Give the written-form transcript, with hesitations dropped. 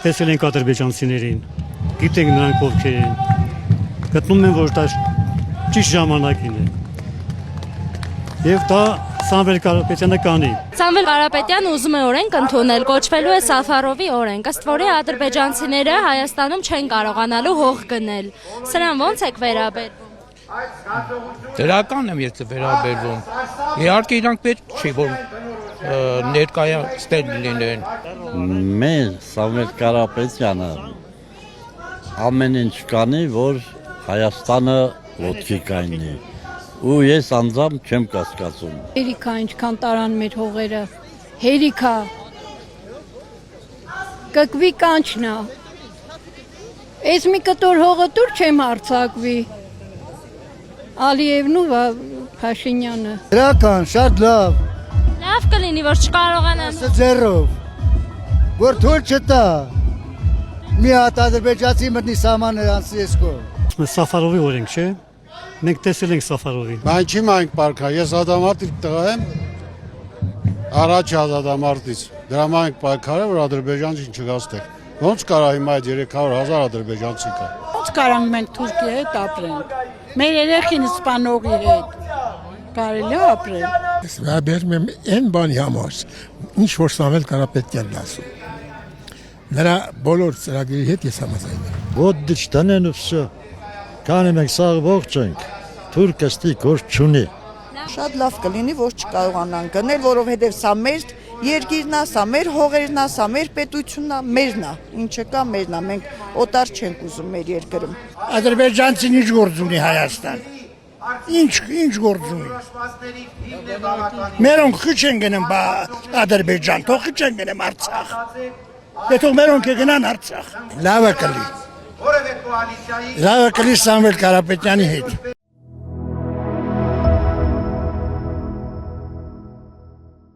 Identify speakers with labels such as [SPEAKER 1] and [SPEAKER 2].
[SPEAKER 1] տեսել ենք ադրբեջանցիներին, գիտենք նրանք ովքեր են, գտնում են, որ դա ճիշտ ժամանակին է։ Եվ դա Սամվել Կարապետյանը կանի։
[SPEAKER 2] Սամվել Կարապետյանը ուզում է օրենք ընդունել, կոչվելու է Սաֆարովի օրենք, ըստ որի ադրբեջանցիները Հայաստանում չեն կարողանալու հող գնել։ Սրան ո՞նց եք վերաբերվում։
[SPEAKER 3] Դրական եմ ես վերաբերվում։ Իհարկե իրանք պետք չի որ ներկայացնել լինեն։
[SPEAKER 4] Մեր Սամվել Կարապետյանը ամեն ինչ կանի, որ Հայաստանը ոտքի կայնի։ Ու ես անձամբ չեմ կասկածում։
[SPEAKER 5] Հերիքա ինչքան տարան մեր հողերը, հերիքա, կկվի կանչնա, ես մի կտոր հողը տուր չեմ հարցակվի, Ալիևն ու Փաշինյանը։
[SPEAKER 6] Դրական, շատ լավ։
[SPEAKER 2] Լավ կլինի, որ չկարողանան։
[SPEAKER 6] Ձեռով, որ թույլ չտա, մի հատ ադրբեջանցի մտնի սահմանը անցի ես կողմ։
[SPEAKER 1] Սաֆարովի օրենք չէ։ Մենք տեսել ենք Սաֆարովին։
[SPEAKER 7] Մենք չի մանք պարկա, ես ադամարտից տղա եմ, առաջ ադամարտից, դրա մանք պայքարը, որ ադրբեջանցին չգաստեք, ոնց կարա հիմա այդ 300,000 ադրբեջանցի կա։
[SPEAKER 5] Ոնց կարանք մենք Թուրքիայի հետ ապրենք, մեր երեխին սպանողի հետ, կարելի է ապրել։
[SPEAKER 8] Ես վերաբերում եմ այն բանի համար, ինչ որ Սամվել Կարապետյանն ասում, նրա բոլոր ծրագրերի հետ ես համաձայն եմ։
[SPEAKER 4] Вот դիչտանեն ու վсё, կանը մենք սաղ ողջ ենք, թուրքը ստի գործ չունի։
[SPEAKER 9] Շատ լավ կլինի, որ չկարողանան գնել, որովհետև սա մեր երկիրն է, սա մեր հողերն է, սա մեր պետությունն է, մերն է, ինչը կա մերն է, մենք օտար չենք ուզում մեր երկրում։
[SPEAKER 8] Ադրբեջանցին ինչ գործ ունի Հայաստան։ Ինչ գործ ունի։ Մերոնք քիչ են գնում Ադրբեջան, թող քիչ են գնում Արցախ։ Եթե մերոնք գնան Արցախ, լավ է կլի։ Լավ է կլի Սամվել Կարապետյանի հետ։